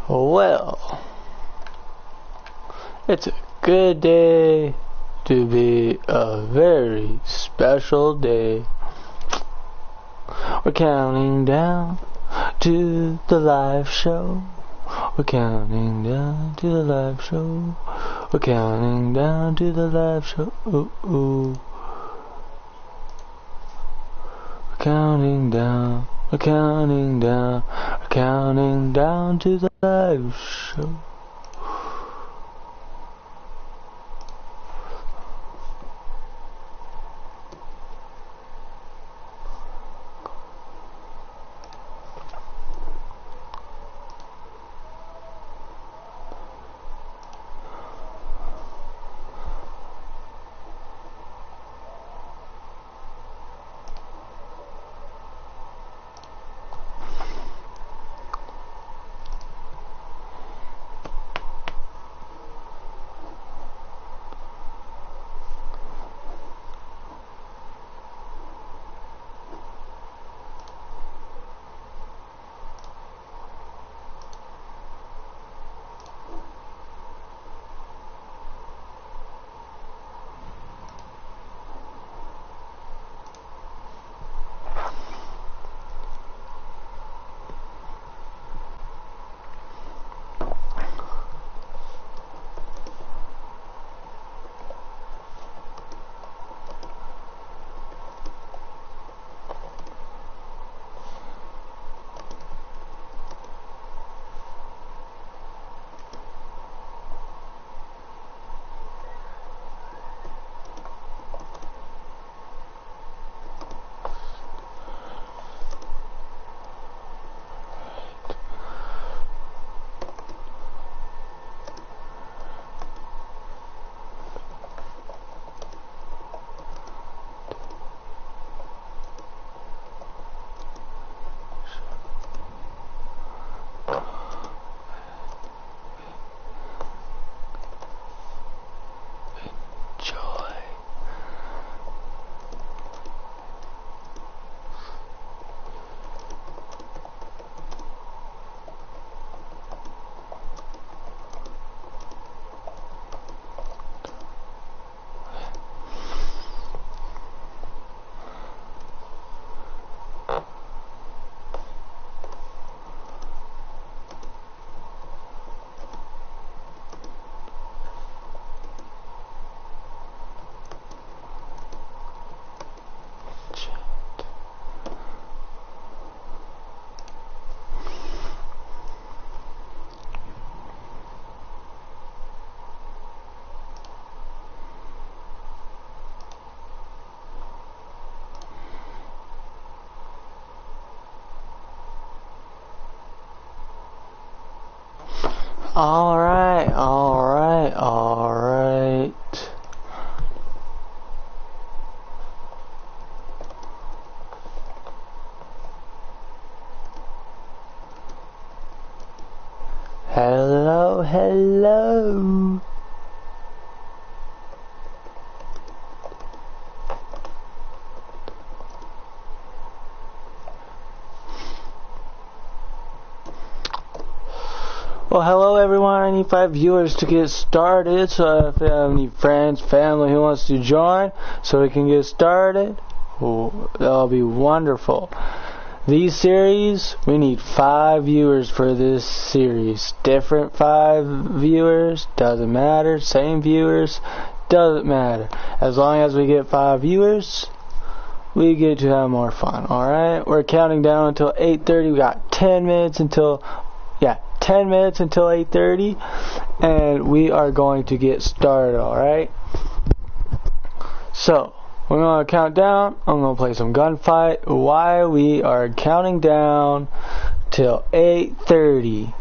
Well, it's a good day to be a very special day. We're counting down to the live show. We're counting down to the live show. We're counting down to the live show. Ooh, ooh. We're counting down. We're counting down. We're counting down to the live show. Alright. Hello. Well, hello everyone. I need 5 viewers to get started. So if you have any friends, family who wants to join, so we can get started, that'll be wonderful. These series, we need 5 viewers for this series. Different 5 viewers, doesn't matter. Same viewers, doesn't matter. As long as we get 5 viewers, we get to have more fun. Alright, we're counting down until 8:30. We got 10 minutes until 8:30, and we are going to get started. Alright, so we're going to count down. I'm going to play some gunfight while we are counting down till 8:30,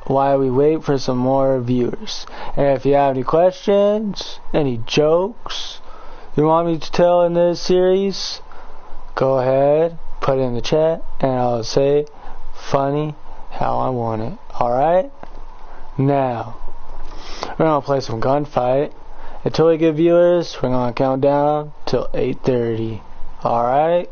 while we wait for some more viewers. And if you have any questions, any jokes you want me to tell in this series, go ahead, put it in the chat, and I'll say funny how I want it. Alright? Now, we're going to play some gunfight. Until we get viewers, we're going to count down till 8:30. Alright?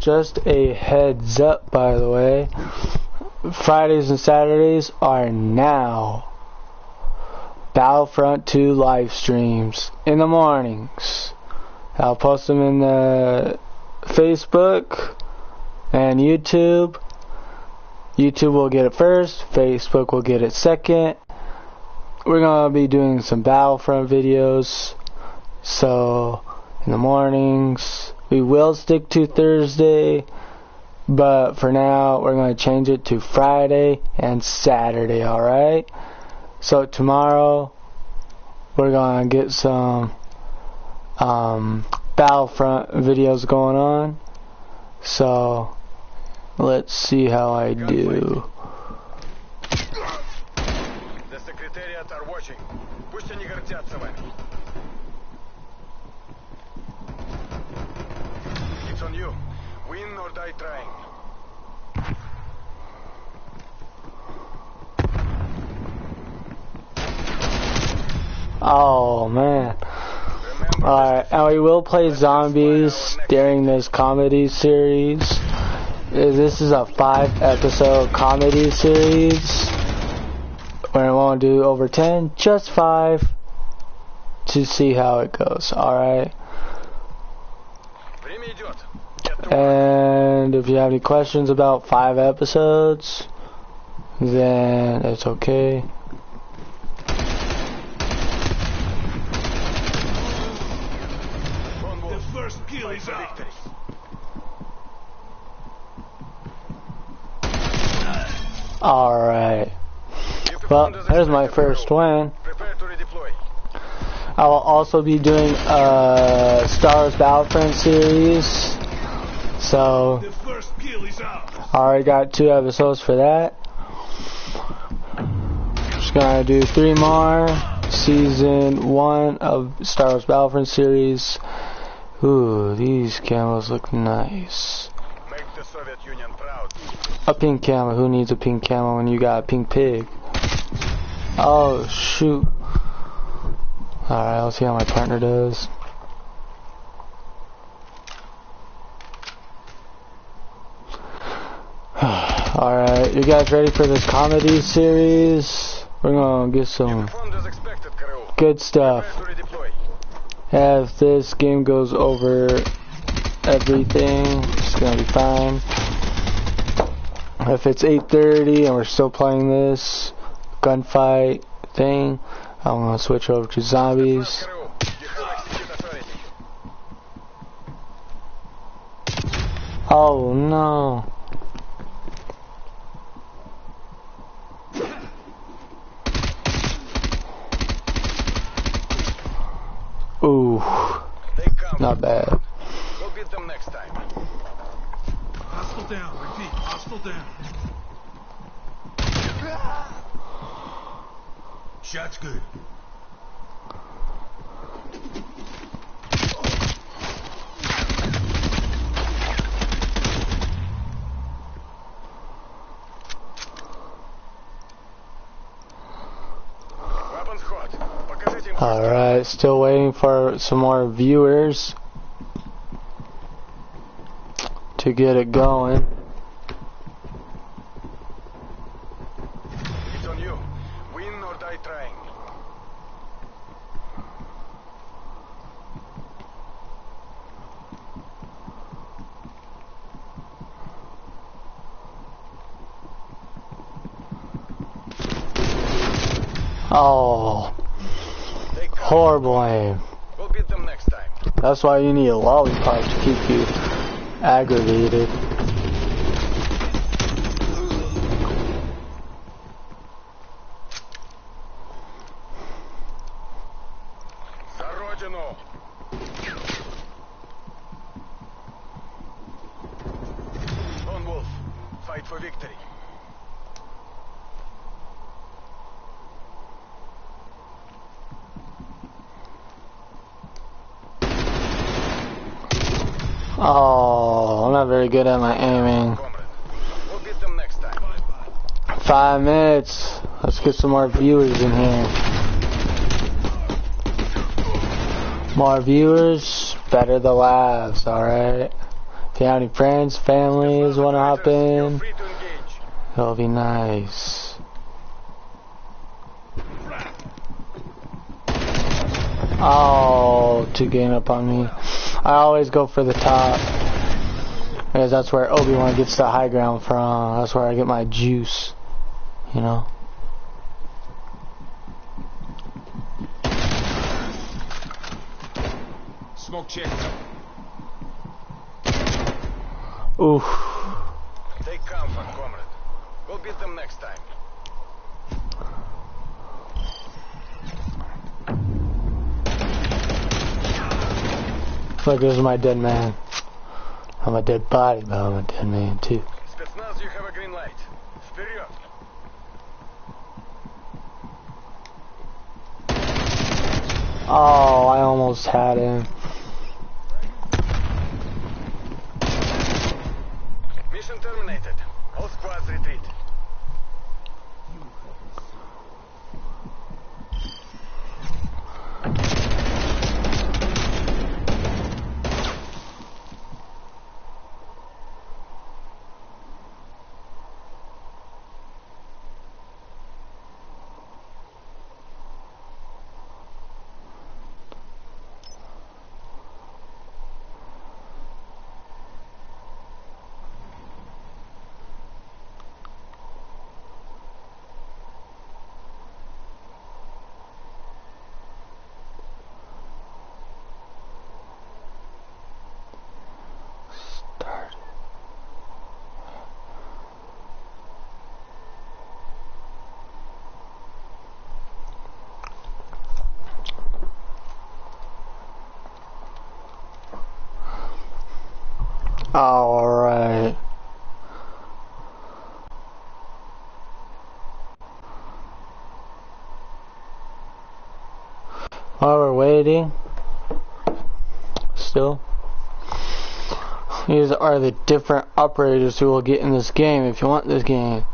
just a heads up, by the way. Fridays and Saturdays are now Battlefront 2 live streams in the mornings. I'll post them in the Facebook and YouTube. YouTube will get it first, Facebook will get it second. We're gonna be doing some Battlefront videos, so in the mornings. We will stick to Thursday, but for now we're gonna change it to Friday and Saturday, alright? So tomorrow we're gonna get some Battlefront videos going on. So let's see how I do. The Secretariat are watching. Пусть они гордятся вами. It's on you. Win or die trying. Oh man. Alright, and we will play zombies during this comedy series. This is a 5-episode comedy series. We won't do over 10, just 5 to see how it goes, alright? And if you have any questions about 5 episodes, then it's okay. The first kill is out. Alright. Well, there's my first win. I will also be doing a Star Wars Battlefront series. So, I already got 2 episodes for that. Just gonna do 3 more. Season 1 of Star Wars Battlefront series. Ooh, these camos look nice. Make the Soviet Union proud. A pink camo. Who needs a pink camo when you got a pink pig? Oh, shoot. Alright, let's see how my partner does. Alright, you guys ready for this comedy series? We're gonna get some good stuff. If this game goes over everything, it's gonna be fine. If it's 8:30 and we're still playing this gunfight thing, I'm gonna switch over to zombies. Oh no. Ooh, not bad. We'll beat them next time. Hostile down. Repeat. Hostile down. Shot's good. Weapons hot. Покажите им. Alright, still waiting for some more viewers to get it going. It's on you. Win or die trying. Oh, horrible aim. We'll beat them next time. That's why you need a lollipop to keep you aggravated. За родину. Lone Wolf, fight for victory. Oh, I'm not very good at my aiming. Comrade, we'll beat them next time. 5 minutes. Let's get some more viewers in here. More viewers, better the laughs, alright? If you have any friends, families want to hop You're in, free to engage. it'll be nice. Oh, two gang up on me. I always go for the top, because that's where Obi-Wan gets the high ground from. That's where I get my juice, you know. Smoke check. Oof. Take comfort, comrade. We'll beat them next time. Look, this is my dead man. I'm a dead body, but I'm a dead man too. Spetsnaz, you have a green light. Вперед! Oh, I almost had him. Mission terminated. All squads retreat. Alright. While we're waiting, still, these are the different operators who will get in this game if you want this game.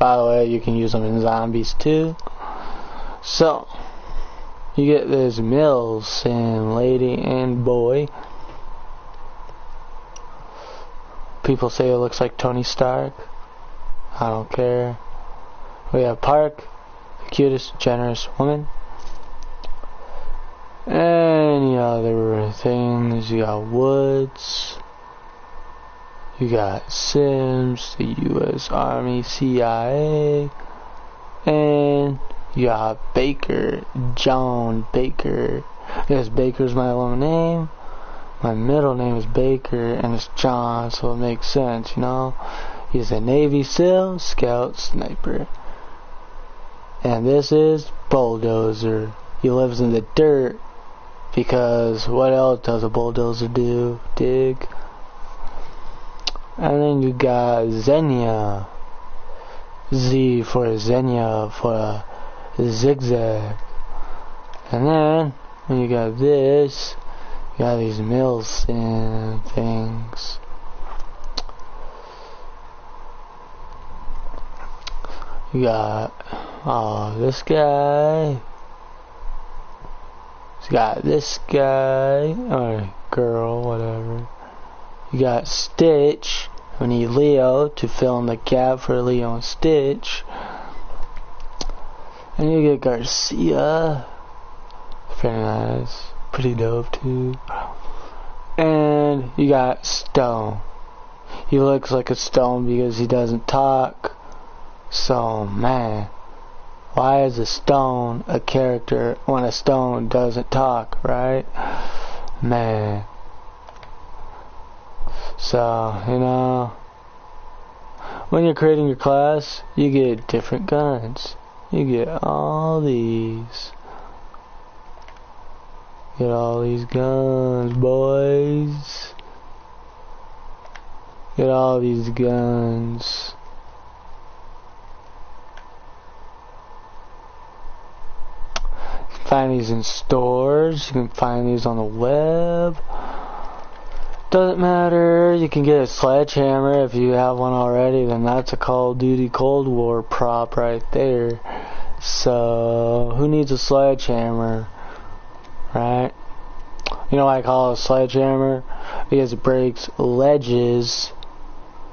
By the way, you can use them in zombies too. So, you get this Mills and lady and boy. People say it looks like Tony Stark. I don't care. We have Park, the cutest, generous woman. Any other things? You got Woods. You got Sims, the U.S. Army, CIA. And you got Baker, John Baker. Yes, Baker's my long name. My middle name is Baker, and it's John, so it makes sense, you know? He's a Navy SEAL, Scout, Sniper. And this is Bulldozer. He lives in the dirt, because what else does a bulldozer do? Dig? And then you got Xenia. Z for Xenia, for zigzag. And then, when you got this, you got these mills and things. You got, this guy. You got this guy, or girl, whatever. You got Stitch. We need Leo to fill in the gap for Leo and Stitch. And you get Garcia. Very nice. Pretty dope too. And you got Stone. He looks like a stone because he doesn't talk. So man, why is a stone a character when a stone doesn't talk, right? Man. So, you know, when you're creating your class, you get different guns. You get all these. Get all these guns, boys. Get all these guns. You can find these in stores. You can find these on the web. Doesn't matter. You can get a sledgehammer if you have one already. Then that's a Call of Duty Cold War prop right there. So who needs a sledgehammer? Right? You know what I call a sledgehammer? because it breaks ledges.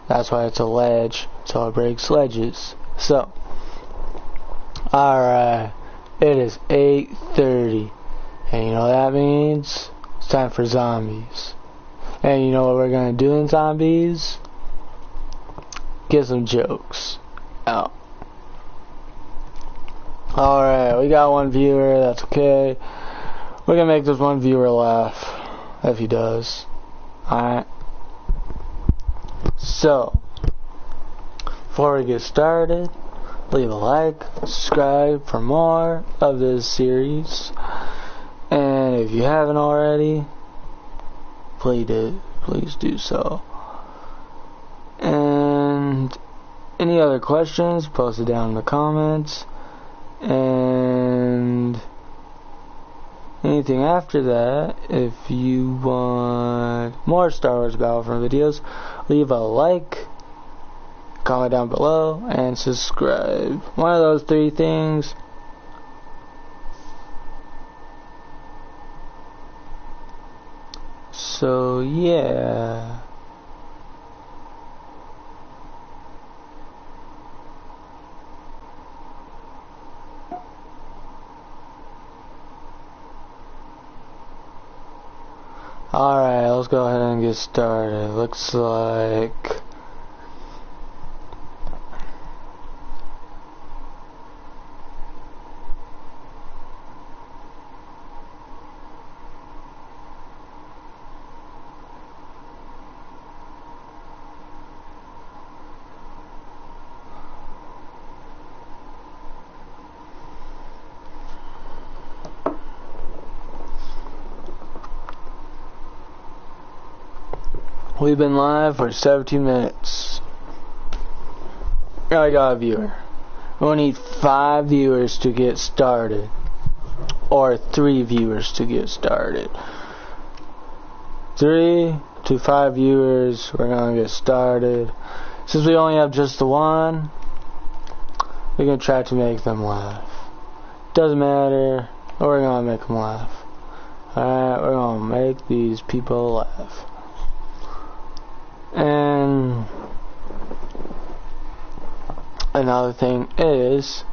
That's why it's a ledge, so it breaks ledges. So, alright, it is 8:30, and you know what that means? It's time for zombies. And you know what we're gonna do in zombies? Get some jokes out. Alright, we got one viewer, that's okay. We're gonna make this one viewer laugh, if he does. Alright. So, before we get started, leave a like, subscribe for more of this series. And if you haven't already, please do so. And any other questions, post it down in the comments. And anything after that, if you want more Star Wars Battlefront videos, leave a like, comment down below, and subscribe. One of those three things. So yeah. Alright, let's go ahead and get started. Looks like we've been live for 17 minutes. I got a viewer. We need 5 viewers to get started. Or 3 viewers to get started. 3 to 5 viewers, we're gonna get started. Since we only have just the one, we're gonna try to make them laugh. Doesn't matter, we're gonna make them laugh. Alright, we're gonna make these people laugh. And another thing is,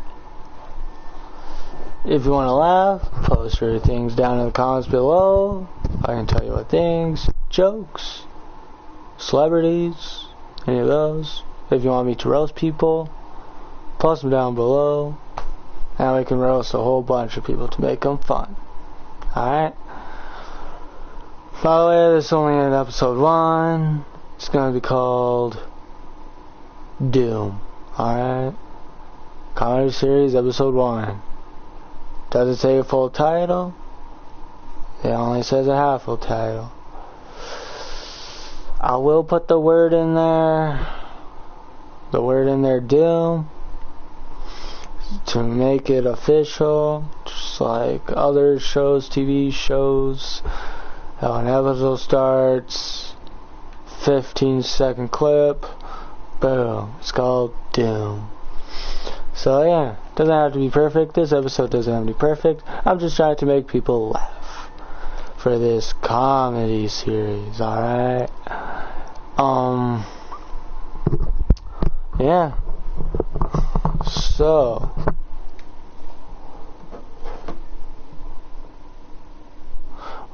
if you want to laugh, post your things down in the comments below. I can tell you what things, jokes, celebrities, any of those. If you want me to roast people, post them down below, and we can roast a whole bunch of people to make them fun. Alright? By the way, this is only in episode 1. It's gonna be called Doom. Alright? Comedy series episode 1. Does it say a full title? It only says a half full title. I will put the word in there. The word in there, Doom. To make it official. Just like other shows, TV shows. How an episode starts. 15-second clip, boom, it's called Doom. So yeah, doesn't have to be perfect. This episode doesn't have to be perfect. I'm just trying to make people laugh for this comedy series. Alright, yeah, so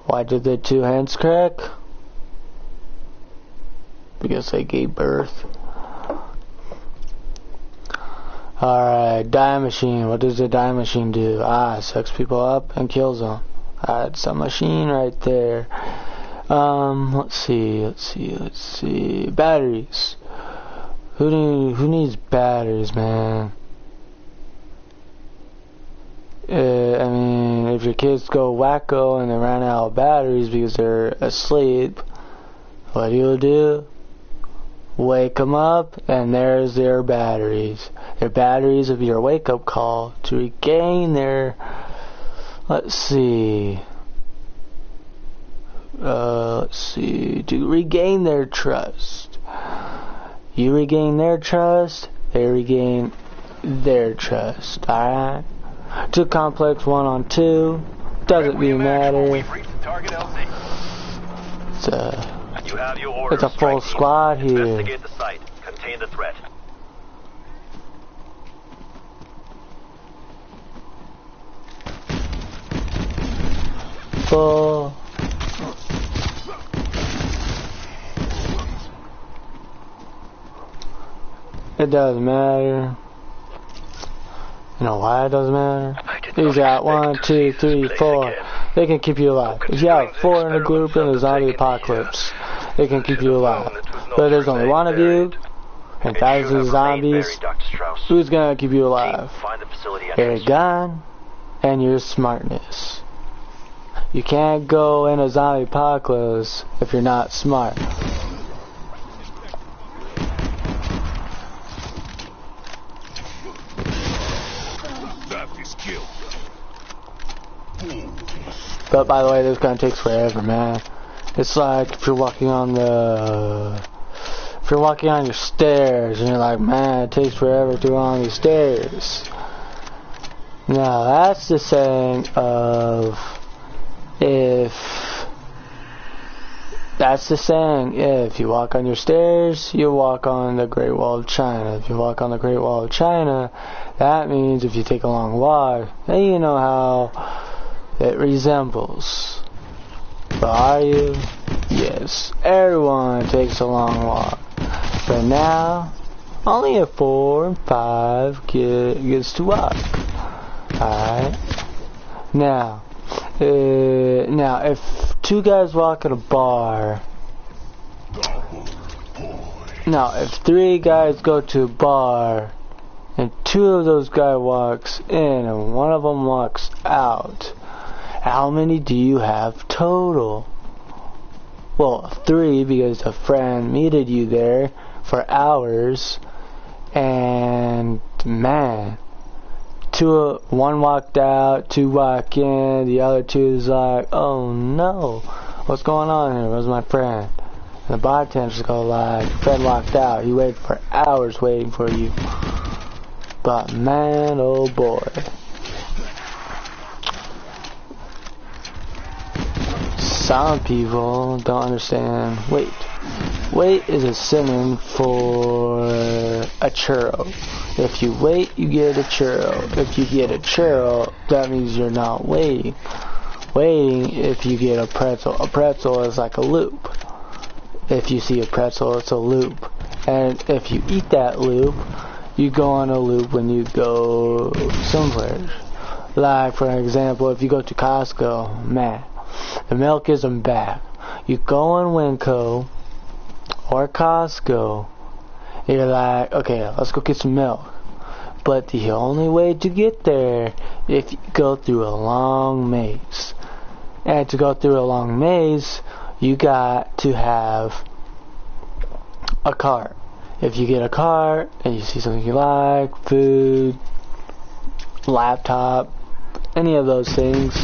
why did the 2 hands crack? Because I gave birth. Alright, die machine. What does the die machine do? It sucks people up and kills them. It's a machine right there. Let's see. Batteries. Who needs batteries, man? I mean, if your kids go wacko and they run out of batteries because they're asleep, what do? Wake them up, and there's their batteries. Their batteries of your wake-up call to regain their, to regain their trust. You regain their trust, they regain their trust. Alright? Too complex 1 on 2. Doesn't really matter. You have your orders, It's a full strike team. squad here. Investigate the site. Contain the threat. Full. It doesn't matter. You know why it doesn't matter? He's got 1, 2, 3, 4. They can keep you alive. If you have 4 in a group in a zombie apocalypse, they can keep you alive. But there's only one of you, and thousands of zombies. Who's gonna keep you alive? Your gun and your smartness. You can't go in a zombie apocalypse if you're not smart. But by the way, this gun takes forever, man. It's like if you're walking on your stairs and you're like, man, it takes forever to go on these stairs. Now that's the saying of if you walk on your stairs, you walk on the Great Wall of China. If you walk on the Great Wall of China, that means if you take a long walk, then you know how it resembles. But are you? Yes. Everyone takes a long walk. But now, only a 4 and 5 gets to walk. Alright? Now, if 2 guys walk in a bar. Now, if 3 guys go to a bar, and 2 of those guys walks in, and 1 of them walks out, how many do you have total? Well, 3, because a friend meted you there for hours, and man, 1 walked out, 2 walk in, the other 2 is like, oh no, what's going on here? Where's my friend? And the bartender's go like, friend walked out, he waited for hours waiting for you. But man, oh boy. Some people don't understand. Wait is a synonym for a churro. If you wait, you get a churro. If you get a churro, that means you're not waiting. Waiting, if you get a pretzel is like a loop. If you see a pretzel, it's a loop. And if you eat that loop, you go on a loop when you go somewhere. Like, for example, if you go to Costco, man, the milk isn't back. You go in Winco or Costco, you're like, okay, let's go get some milk. But the only way to get there if you go through a long maze. And to go through a long maze, you got to have a cart. If you get a cart and you see something you like, food, laptop, any of those things,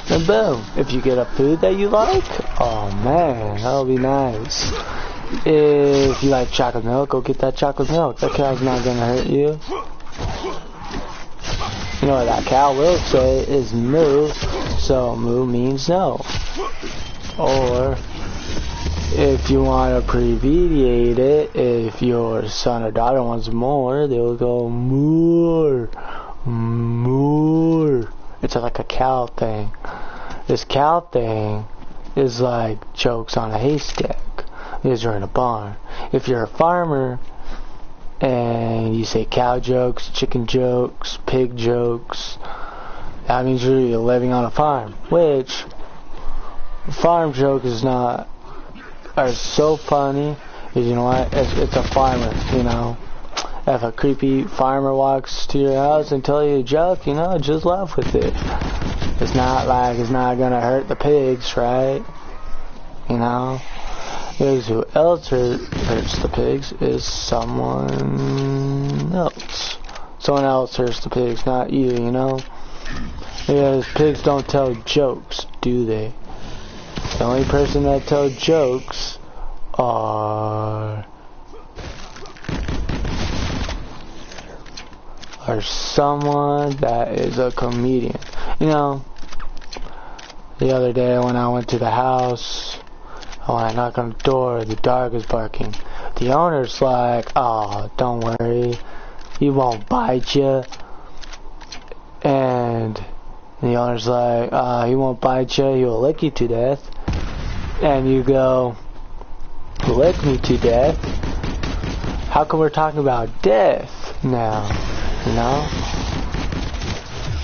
and boom, if you get a food that you like, oh man, that'll be nice. If you like chocolate milk, go get that chocolate milk. That cow's not gonna hurt you. You know what that cow will say is moo, so moo means no. Or if you want to abbreviate it, if your son or daughter wants more, they'll go more, more. It's like a cow thing. This cow thing is like jokes on a haystack because you're in a barn. If you're a farmer and you say cow jokes, chicken jokes, pig jokes, that means you're living on a farm. Which farm jokes are so funny because you know what? It's a farmer, you know. If a creepy farmer walks to your house and tells you a joke, you know, just laugh with it. It's not like it's not gonna hurt the pigs, right? You know? Because who else hurts the pigs is someone else. Someone else hurts the pigs, not you, you know? Because pigs don't tell jokes, do they? The only person that tells jokes are or someone that is a comedian. You know, the other day when I went to the house, when I knocked on the door, the dog was barking. The owner's like, "Oh, don't worry, he won't bite you." And the owner's like, "He won't bite you, he will lick you to death." And you go, "Lick me to death? How come we're talking about death now?" You know?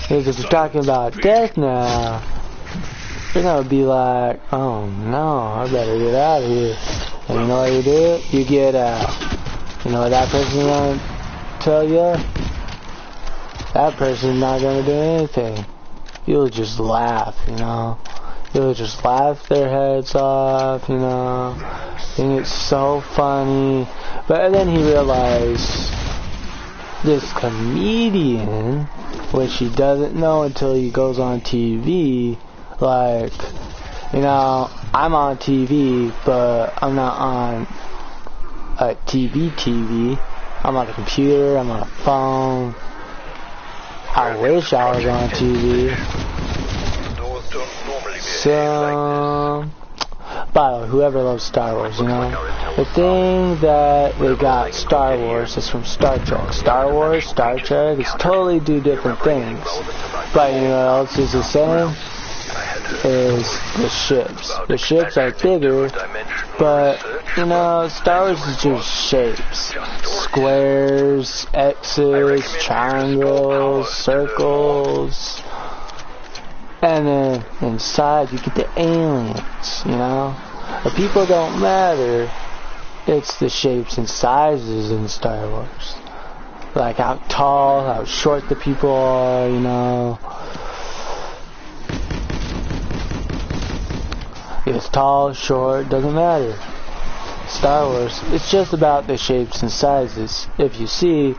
Because if we're talking about death now, you're gonna be like, "Oh no, I better get out of here." And you know what you do? You get out. You know what that person's gonna tell you? That person's not gonna do anything. You'll just laugh, you know? You'll just laugh their heads off, you know? And it's so funny. But then he realized this comedian, which he doesn't know until he goes on TV, like, you know, I'm on TV, but I'm not on a TV. I'm on a computer, I'm on a phone. I wish I was on TV. So, by the way, whoever loves Star Wars, you know, the thing that they got Star Wars is from Star Trek. Star Wars, Star Trek, it's totally two different things. But you know what else is the same? Is the ships. The ships are bigger, but you know, Star Wars is just shapes. Squares, X's, triangles, circles. And then inside you get the aliens, you know? The people don't matter. It's the shapes and sizes in Star Wars. Like how tall, how short the people are, you know? It's tall, short, doesn't matter. Star Wars, it's just about the shapes and sizes. If you see,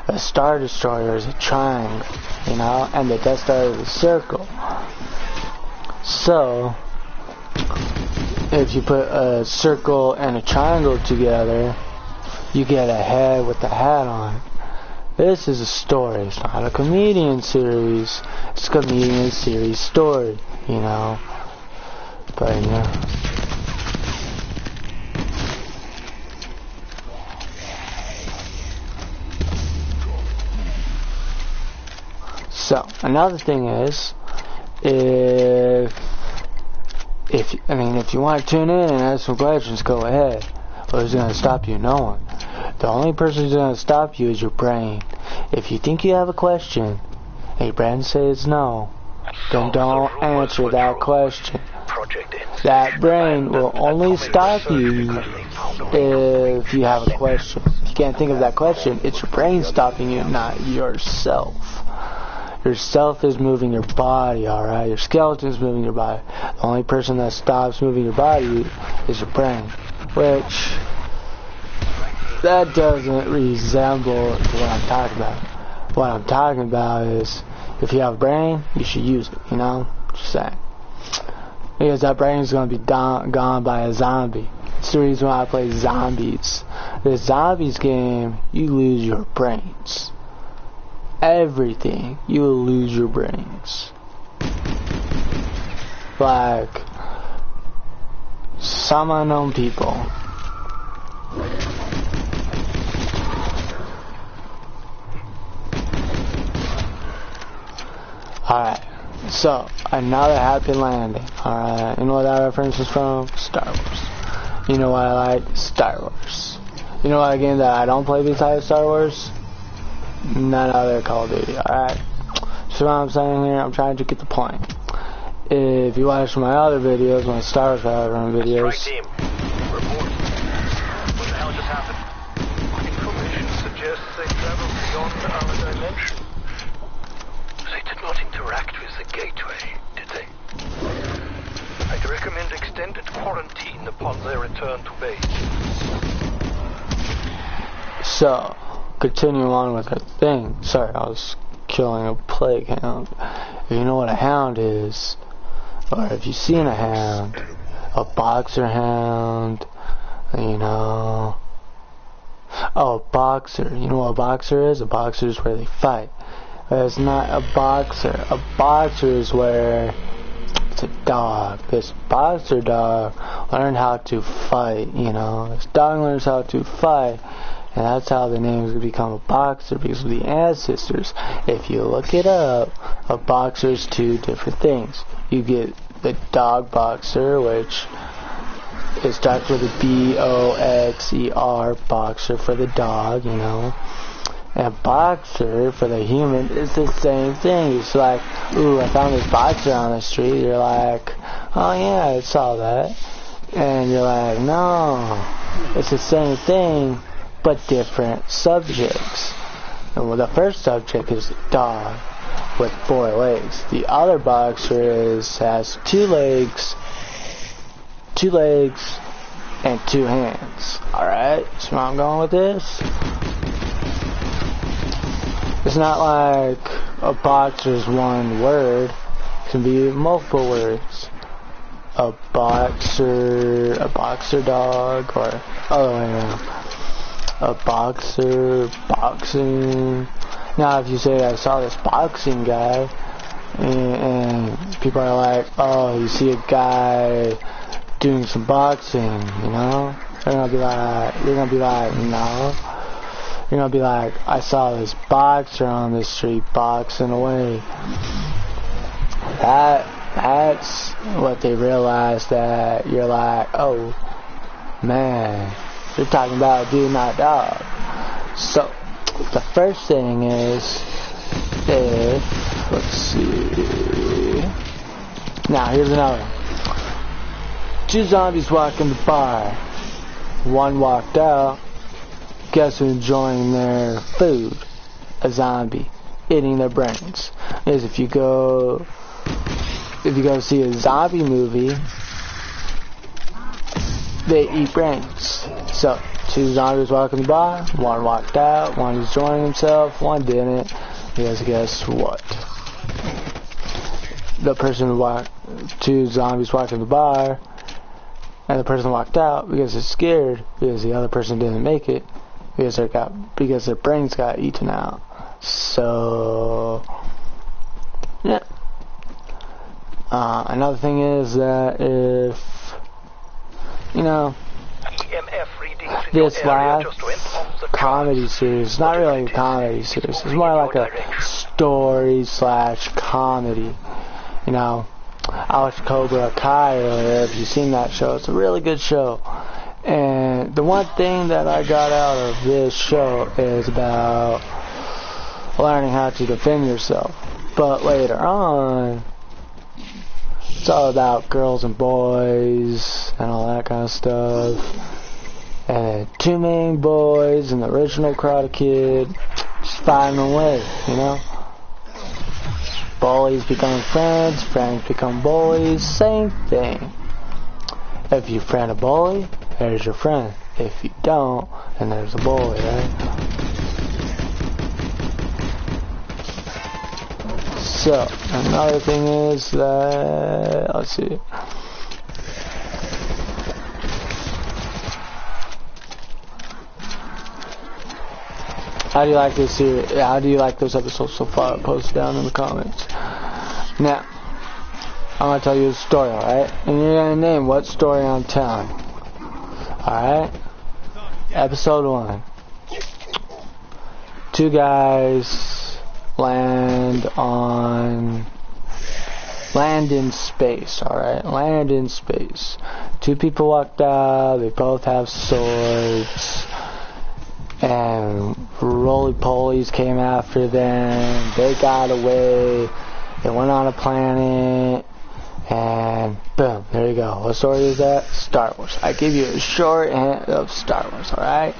a Star Destroyer is a triangle, you know, and the Death Star is a circle. So, if you put a circle and a triangle together, you get a head with a hat on it. This is a story. It's not a comedian series. It's a comedian series story, you know. But, you know. So, another thing is, if you want to tune in and ask some questions, go ahead. But who's going to stop you? No one. The only person who's going to stop you is your brain. If you think you have a question, and your brain says no, then don't answer that question. That brain will only stop you if you have a question. If you can't think of that question, it's your brain stopping you, not yourself. Yourself is moving your body, alright? Your skeleton is moving your body. The only person that stops moving your body is your brain. Which, that doesn't resemble to what I'm talking about. What I'm talking about is, if you have a brain, you should use it, you know? Just saying. Because that brain is going to be gone by a zombie. It's the reason why I play zombies. This zombies game, you lose your brains. Everything, you will lose your brains. Like some unknown people. Alright, so another happy landing. Alright, you know what that reference is from? Star Wars. You know what I like? Star Wars. You know what game that I don't play besides Star Wars? None other Call of Duty, alright? So what I'm saying here, I'm trying to get the point. If you watch my other videos, my Star Wars Battlefront videos... Strike team. Report. What the hell just happened? Information suggests they traveled beyond our dimension. They did not interact with the gateway, did they? I'd recommend extended quarantine upon their return to base. So, continue on with the thing. Sorry, I was killing a plague hound. If you know what a hound is, or if you've seen a hound, a boxer hound, you know, Oh, boxer. You know what a boxer is? A boxer is where they fight. It's not a boxer. A boxer is where it's a dog. This boxer dog learned how to fight, you know. This dog learns how to fight, and that's how the name has become a boxer, because of the ancestors. If you look it up, a boxer is two different things. You get the dog boxer, which it starts with a B-O-X-E-R, boxer for the dog, you know. And boxer for the human is the same thing. It's like, ooh, I found this boxer on the street. You're like, oh yeah, I saw that. And you're like, no, it's the same thing, but different subjects. And well, the first subject is dog with 4 legs. The other boxer has 2 legs, and 2 hands. Alright, so where I'm going with this? It's not like a boxer is one word. It can be multiple words. A boxer dog, or other way around. A boxer, boxing. Now if you say, I saw this boxing guy, and people are like, oh, you see a guy doing some boxing, you know? You're gonna be like, no. You're gonna be like, I saw this boxer on the street boxing away. That's what they realize, that you're like, oh, man, you're talking about a dude, not a dog. So, the first thing is, let's see. Now, here's another one. 2 zombies walk in the bar. One walked out. Guess who's enjoying their food? A zombie. Eating their brains. Because if you go see a zombie movie, they eat brains. So, 2 zombies walk in the bar. One walked out. One is enjoying himself. One didn't. Because guess what? The person who 2 zombies walked in the bar, and the person walked out because they're scared, because the other person didn't make it, because their brains got eaten out. So, yeah. Another thing is that if, you know, this last comedy series, not really a comedy series, it's more like a story/comedy. You know, I watched Cobra Kai earlier. If you've seen that show, it's a really good show. And the one thing that I got out of this show is about learning how to defend yourself. But later on, it's all about girls and boys and all that kind of stuff. And 2 main boys and the original Karate Kid just fighting away, you know? Bullies become friends, friends become bullies, same thing. If you friend a bully, there's your friend. If you don't, then there's a bully, right? So, another thing is that, let's see. How do you like this series? How do you like those episodes so far? Post down in the comments. Now, I'm going to tell you a story, alright? And you're going to name what story I'm telling. Alright? Episode 1. 2 guys land in space, alright? Land in space. 2 people walked out, they both have swords. And roly-polies came after them. They got away. They went on a planet. And boom, there you go. What story is that? Star Wars. I give you a short hint of Star Wars, alright?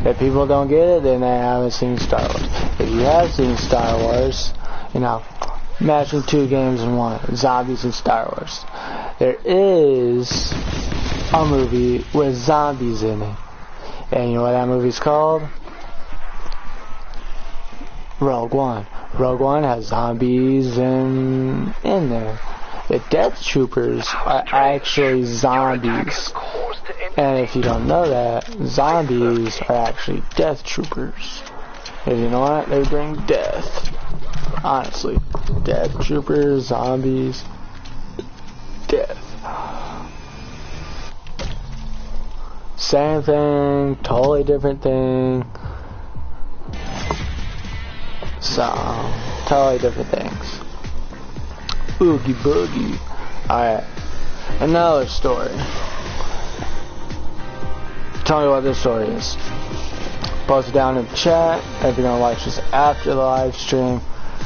If people don't get it, then they haven't seen Star Wars. If you have seen Star Wars, you know, imagine 2 games in one. Zombies and Star Wars. There is a movie with zombies in it. And you know what that movie's called? Rogue One. Rogue One has zombies in there. The Death Troopers are actually zombies. to enter. And if you don't know that, zombies are actually death troopers. And you know what? They bring death. Honestly. Death troopers, zombies, death. Same thing, totally different thing. So, totally different things. Oogie boogie. Alright. Another story. Tell me what this story is. Post it down in the chat if you're gonna watch this after the live stream.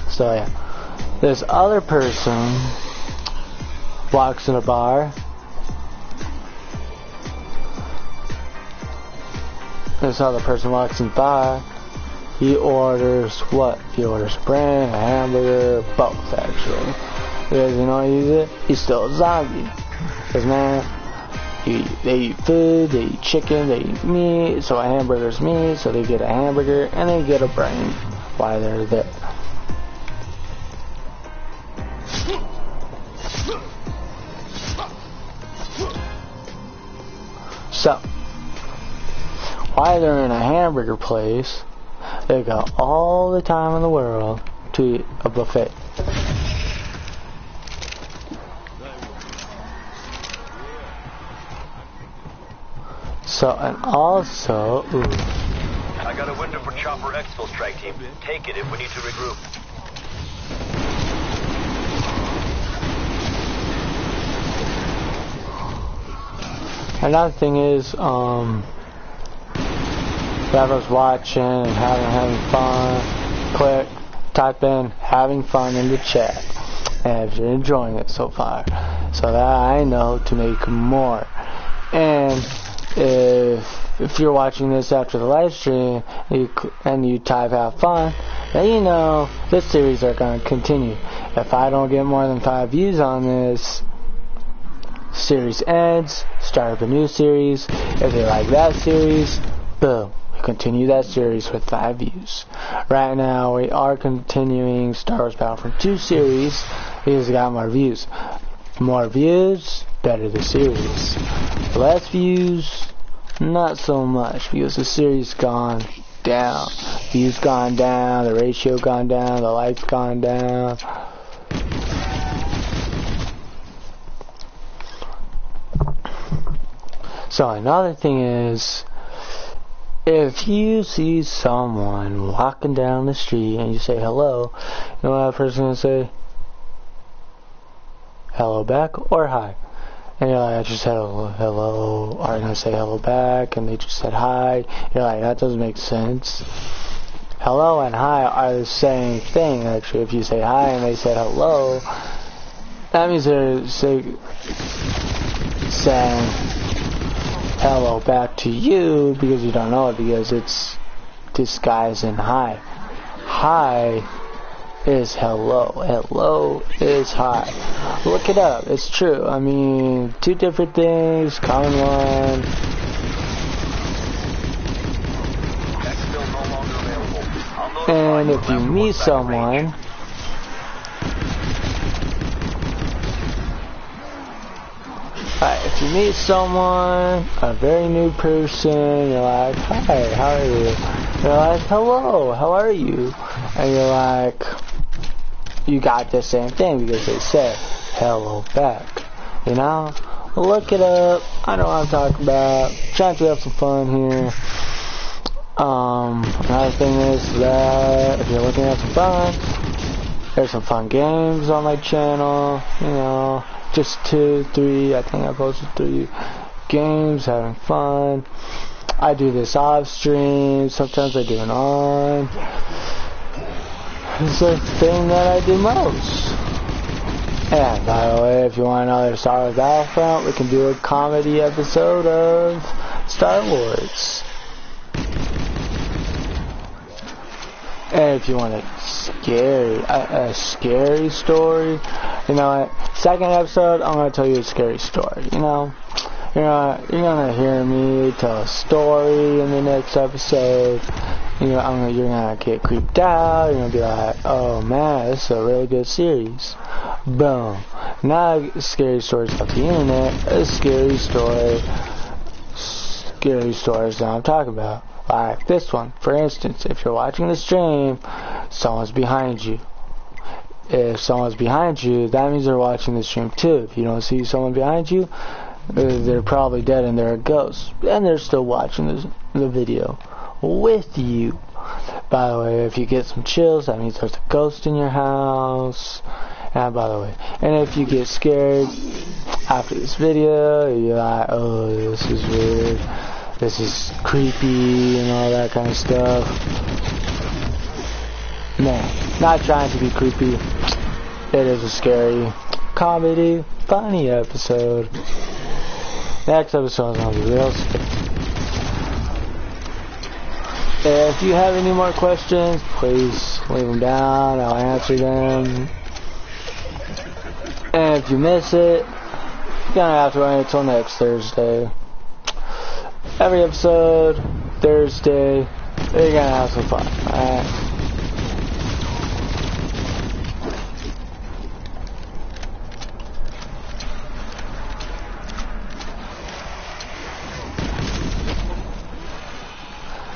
So yeah. This other person walks in a bar. This other person walks in the bar. He orders what? He orders bread, a hamburger, both actually. Because you know what he did? He's still a zombie. Because man, they eat food, they eat chicken, they eat meat, so a hamburger's meat, so they get a hamburger and they get a brain while they're there. So, while they're in a hamburger place, they got all the time in the world to eat a buffet. So, and also, ooh. I got a window for Chopper Exfil strike team. Take it if we need to regroup. Another thing is, whoever's watching and having fun, type in having fun in the chat. And if you're enjoying it so far, so that I know to make more. And if you're watching this after the live stream and you type have fun, then you know this series are going to continue. If I don't get more than 5 views on this, series ends, start up a new series. If you like that series, boom, we continue that series with 5 views. Right now we are continuing Star Wars Battlefront 2 series because we got more views. More views, better the series. Less views, not so much, because the series gone down. Views gone down, the ratio gone down, the likes gone down. So another thing is, if you see someone walking down the street and you say hello, you know what that person's gonna say? Hello back or hi? And you're like, I just said hello, are you gonna say hello back? And they just said hi. You're like, that doesn't make sense. Hello and hi are the same thing. Actually, if you say hi and they said hello, that means they're saying hello back to you because you don't know it, because it's disguised in hi. Hi is hello. Hello is hi. Look it up. It's true. I mean, two different things, common one. And if you meet someone, if you meet someone, a very new person, you're like, hi, how are you? You're like, hello, how are you? And you're like, you got the same thing because they said hello back. You know? Look it up. I know what I'm talking about. Trying to have some fun here. Another thing is that if you're looking at some fun, there's some fun games on my channel, you know. Just 2, 3, I think I posted 3 games, having fun. I do this off stream, sometimes I do it on. It's the thing that I do most. And by the way, if you want another Star Wars Battlefront, we can do a comedy episode of Star Wars. And if you want a scary story, you know what? Second episode, I'm gonna tell you a scary story. You know, you're gonna hear me tell a story in the next episode. You know, you're gonna get creeped out. You're gonna be like, oh man, this is a really good series. Boom. Not a scary story off the internet. A scary story scary stories that I'm talking about. Like this one, for instance, if you're watching the stream, someone's behind you. If someone's behind you, that means they're watching the stream too. If you don't see someone behind you, they're probably dead and they're a ghost. And they're still watching the video with you. By the way, if you get some chills, that means there's a ghost in your house. And by the way, and if you get scared after this video, you're like, oh, this is weird, this is creepy, and all that kind of stuff. Man, not trying to be creepy. It is a scary, comedy, funny episode. Next episode is going to be real scary. If you have any more questions, please leave them down. I'll answer them. And if you miss it, you're gonna have to wait until next Thursday. Every episode, Thursday, you're gonna have some fun, alright?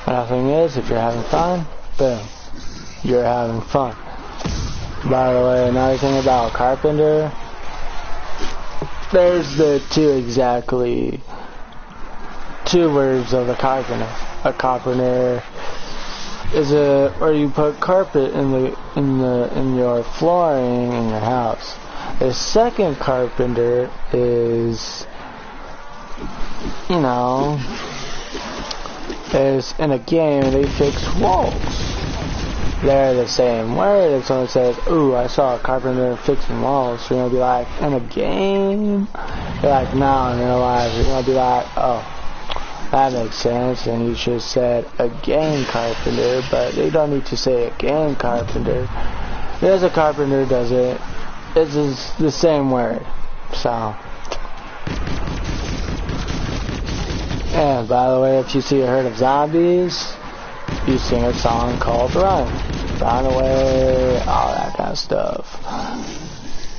Another thing is, if you're having fun, boom, you're having fun. By the way, another thing about Carpenter, there's the two words of a carpenter. A carpenter is where you put carpet in your flooring in your house. The second carpenter is, is in a game they fix walls. They're the same word. If someone says, ooh, I saw a carpenter fixing walls, you're going to be like, in a game? You're like, no, in real life. You're going to be like, oh, that makes sense, and you should have said a game carpenter, but they don't need to say a game carpenter. There's a carpenter does it. It's just the same word. So. And by the way, if you see a herd of zombies, you sing a song called Run. Run away, all that kind of stuff.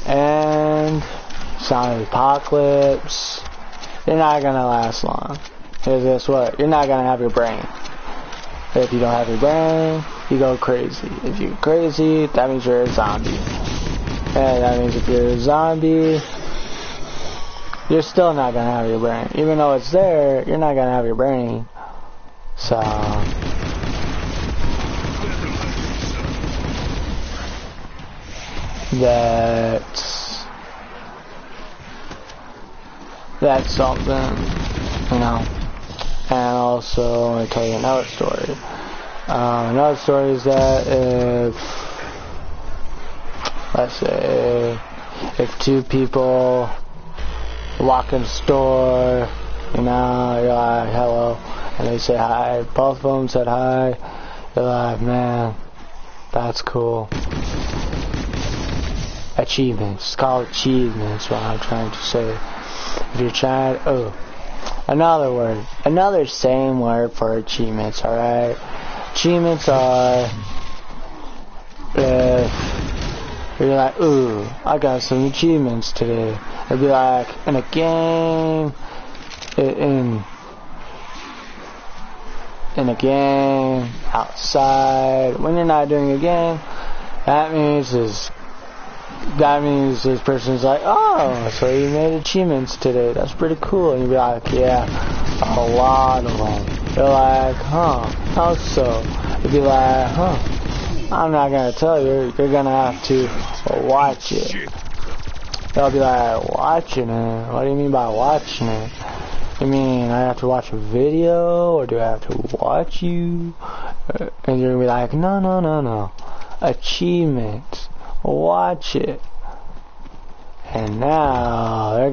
And zombie apocalypse, you're not gonna last long. Because guess what? You're not gonna have your brain. If you don't have your brain, you go crazy. If you're crazy, that means you're a zombie. And that means if you're a zombie, you're still not gonna have your brain. Even though it's there, you're not gonna have your brain. So that's something, And also, I'm going to tell you another story. Another story is that let's say, if two people walk in the store, you're like, hello, and they say hi, both of them said hi, you're like, man, that's cool. Achievements. It's called achievements, what I'm trying to say. If you're trying, another word. Another same word for achievements, alright? Achievements are, if you're like, ooh, I got some achievements today. It'd be like, in a game, in a game, outside, when you're not doing a game, that means this person's like, oh, so you made achievements today, that's pretty cool. And you'd be like, yeah, a lot of them. They're like, huh, how so? You'd be like, huh, I'm not gonna tell you, you're gonna have to watch it. They'll be like, watching it? What do you mean by watching it? You mean I have to watch a video, or do I have to watch you? And you're gonna be like, no, achievements. Watch it. And now they're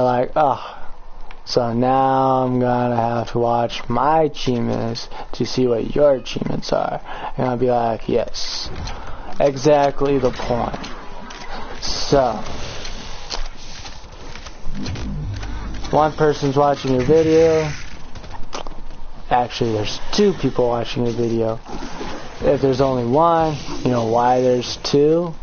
like, oh, so now I'm gonna have to watch my achievements to see what your achievements are. And I'll be like, yes, exactly the point. So, one person's watching your video. Actually, there's two people watching your video. If there's only one, you know why there's two?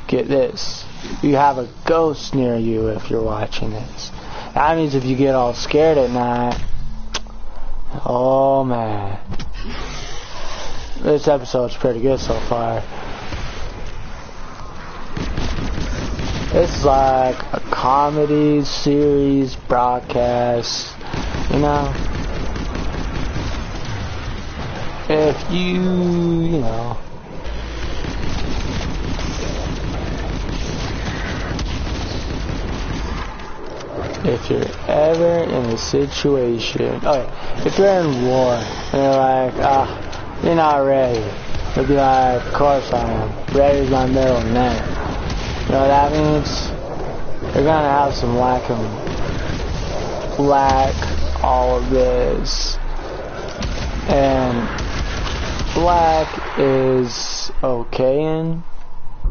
Get this. You have a ghost near you if you're watching this. That means if you get all scared at night, oh man. This episode's pretty good so far. It's like a comedy series broadcast, you know? If you know, if you're ever in a situation, if you're in war, and you're like, you're not ready, you'll be like, of course I am. Ready is my middle name. You know what that means? You're gonna have some lack all of this. And black is okay in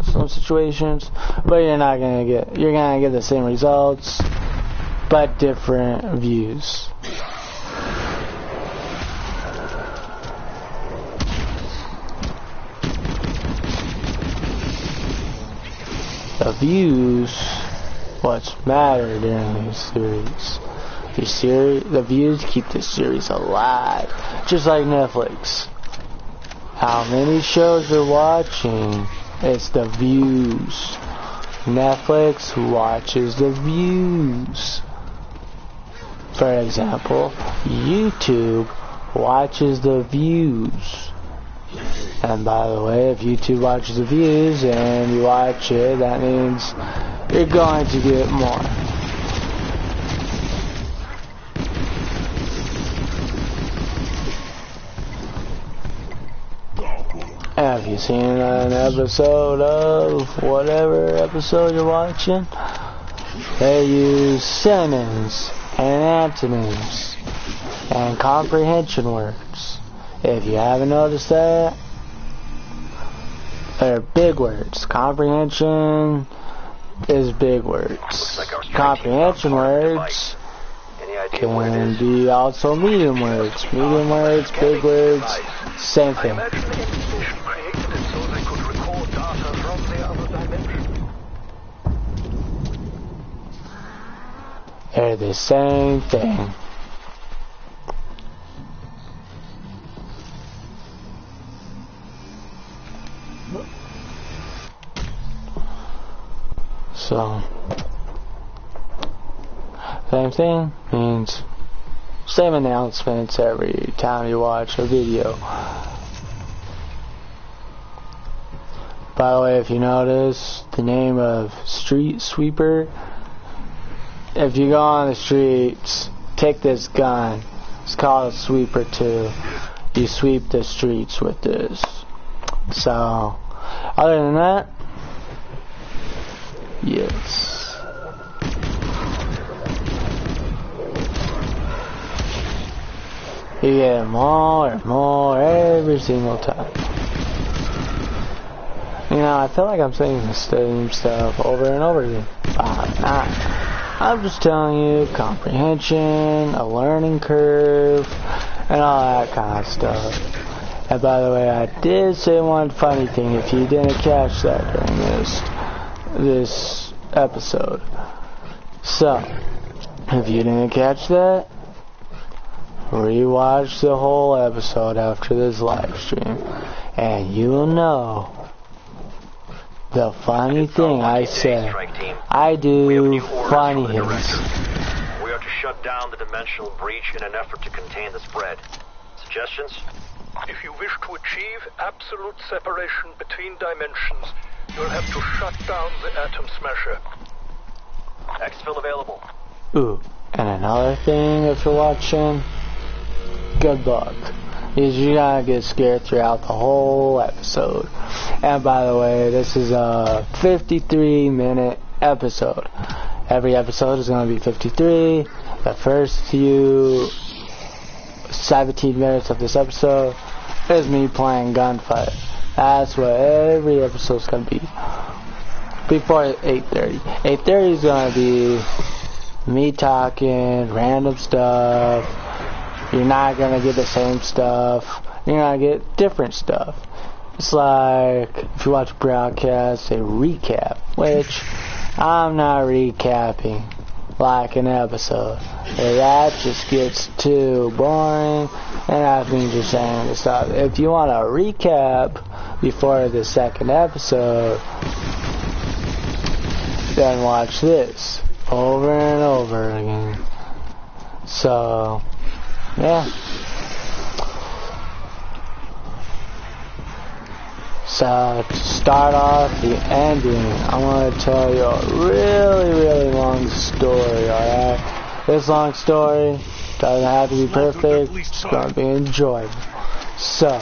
some situations, but you're gonna get the same results, but different views. The views, what's mattered during these series. The views keep the series alive, just like Netflix. How many shows you're watching, it's the views. Netflix watches the views. For example, YouTube watches the views. And by the way, if YouTube watches the views and you watch it, that means you're going to get more. Have you seen an episode of whatever episode you're watching? They use synonyms and antonyms and comprehension words. If you haven't noticed that, they're big words. Comprehension is big words. Comprehension words can be also medium words. Medium words, big words, same thing. They're the same thing. So, same thing means same announcements every time you watch a video. By the way, if you notice the name of Street Sweeper, if you go on the streets, take this gun. It's called a Sweeper 2. You sweep the streets with this. So, other than that, yes. You get more and more every single time. You know, I feel like I'm saying the same stuff over and over again. I'm just telling you, comprehension, a learning curve, and all that kind of stuff. And by the way, I did say one funny thing if you didn't catch that during this episode. So, if you didn't catch that, rewatch the whole episode after this live stream, and you will know the funny thing I said. I do funny things. We are to shut down the dimensional breach in an effort to contain the spread. Suggestions? If you wish to achieve absolute separation between dimensions, you'll have to shut down the Atom Smasher. Exfil available. Ooh, and another thing if you're watching, good luck. Because you're gonna get scared throughout the whole episode. And by the way, this is a 53-minute episode. Every episode is gonna be 53. The first few 17 minutes of this episode is me playing gunfight. That's what every episode's gonna be. Before 8:30. 8:30 is gonna be me talking random stuff. You're not gonna get the same stuff. You're gonna get different stuff. It's like if you watch a broadcast, they recap, which I'm not recapping. like an episode. If that just gets too boring, and that means you're saying to stop. If you want a recap before the second episode, then watch this over and over again. So, yeah. So, to start off the ending, I'm going to tell you a really long story, alright? This long story doesn't have to be perfect, it's going to be enjoyable. So,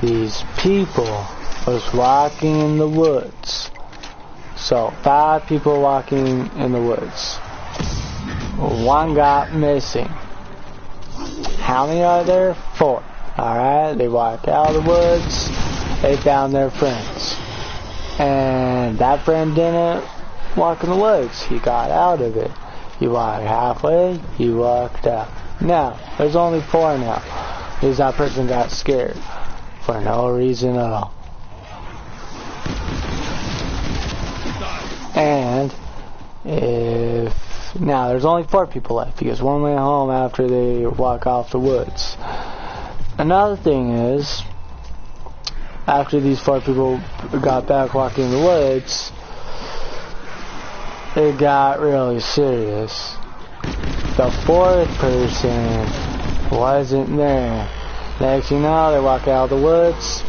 these people was walking in the woods. So, 5 people walking in the woods. 1 got missing. How many are there? 4. Alright, they walked out of the woods, they found their friends. And that friend didn't walk in the woods, he got out of it. He walked halfway, he walked out. Now, there's only 4 now, because that person got scared. For no reason at all. And, now there's only 4 people left, because 1 went home after they walk off the woods. Another thing is, after these 4 people got back walking in the woods, it got really serious. The 4th person wasn't there. Next thing you know, they walk out of the woods.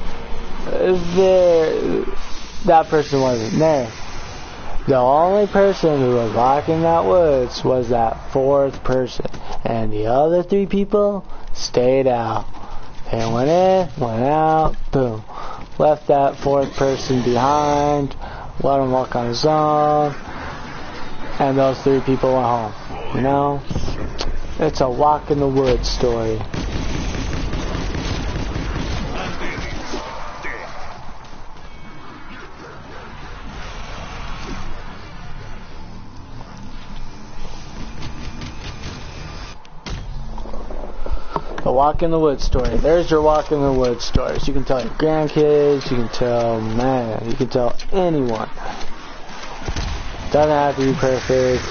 That person wasn't there. The only person who was walking that woods was that 4th person. And the other 3 people stayed out. They went in, went out, boom. Left that 4th person behind, let him walk on his own, and those 3 people went home. You know? It's a walk in the woods story. A walk in the woods story. There's your walk in the woods stories. You can tell your grandkids, you can tell you can tell anyone. Doesn't have to be perfect,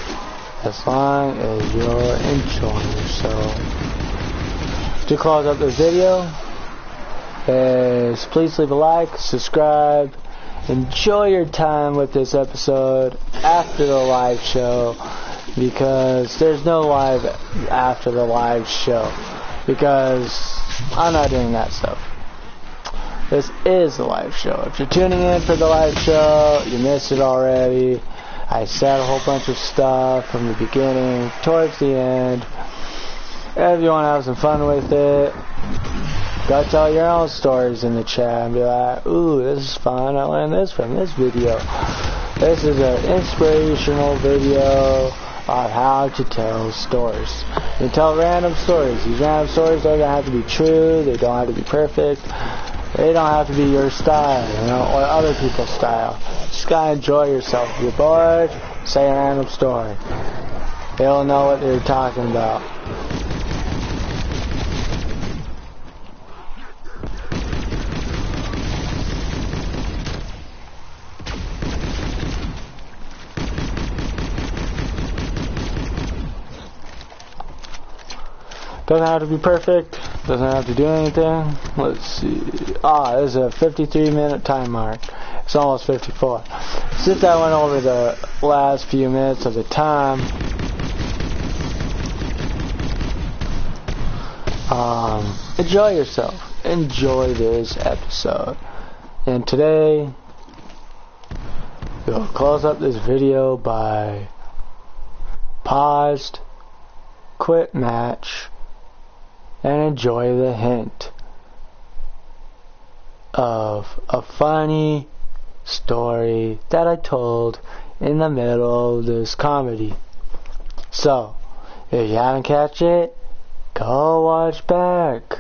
as long as you're enjoying yourself. To close up this video, please leave a like, subscribe, enjoy your time with this episode after the live show, because there's no live after the live show. Because I'm not doing that stuff. This is the live show. If you're tuning in for the live show, you missed it already. I said a whole bunch of stuff from the beginning towards the end. If you want to have some fun with it, go tell your own stories in the chat and be like, ooh, this is fun, I learned this from this video. This is an inspirational video on how to tell stories. You tell random stories. These random stories don't have to be true, they don't have to be perfect, they don't have to be your style, you know, or other people's style. Just gotta enjoy yourself. If you're bored, say a random story. They'll know what they're talking about. Doesn't have to be perfect, doesn't have to do anything. Let's see. There's a 53-minute time mark. It's almost 54. Since I went over the last few minutes of the time, enjoy yourself. Enjoy this episode. And today, we'll close up this video by paused, quit match, and enjoy the hint of a funny story that I told in the middle of this comedy. So, if you haven't catch it, go watch back.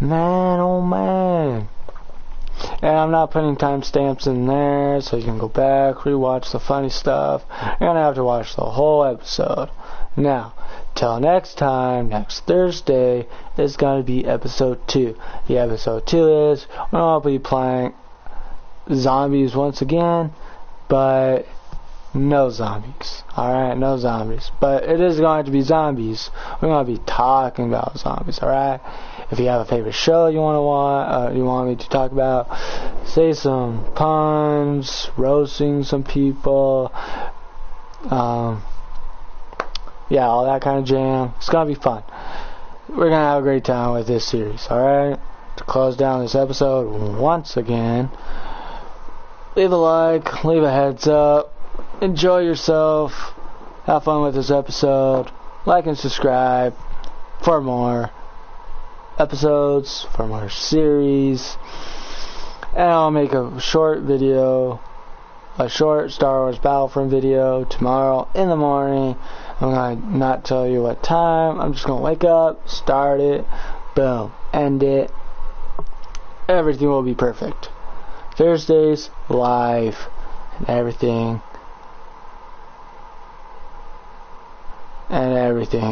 Man, oh man. And I'm not putting timestamps in there, so you can go back, rewatch the funny stuff. You're gonna have to watch the whole episode. Now, till next time, next Thursday, is going to be episode 2. The episode 2 is, I'll be playing zombies once again, but no zombies. Alright, no zombies. But it is going to be zombies. We're going to be talking about zombies, alright? If you have a favorite show you want me to talk about, say some puns, roasting some people, yeah, all that kind of jam. It's going to be fun. We're going to have a great time with this series, alright? To close down this episode once again, leave a like, leave a heads up, enjoy yourself, have fun with this episode, like and subscribe for more episodes, for more series, and I'll make a short video, a short Star Wars Battlefront video tomorrow in the morning. I'm going to not tell you what time, I'm just going to wake up, start it, boom, end it, everything will be perfect. Thursdays, live, and everything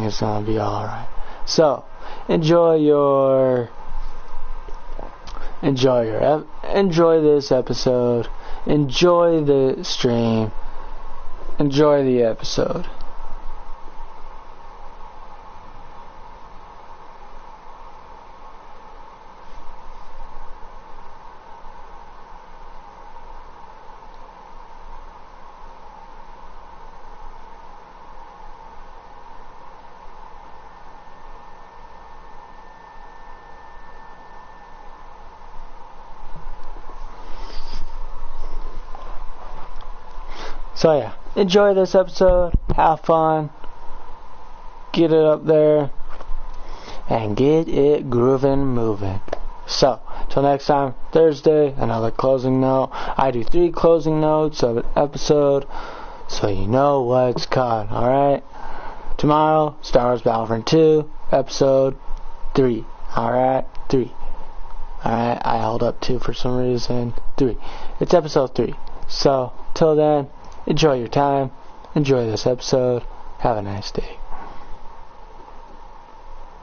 is going to be alright. So, enjoy this episode, enjoy the stream, enjoy the episode. So yeah, enjoy this episode, have fun, get it up there, and get it grooving, moving. So, till next time, Thursday, another closing note. I do 3 closing notes of an episode, so you know what's caught, alright? Tomorrow, Star Wars Battlefront 2, episode 3, alright? 3. Alright, I held up 2 for some reason. 3. It's episode 3. So, till then, enjoy your time, enjoy this episode, have a nice day.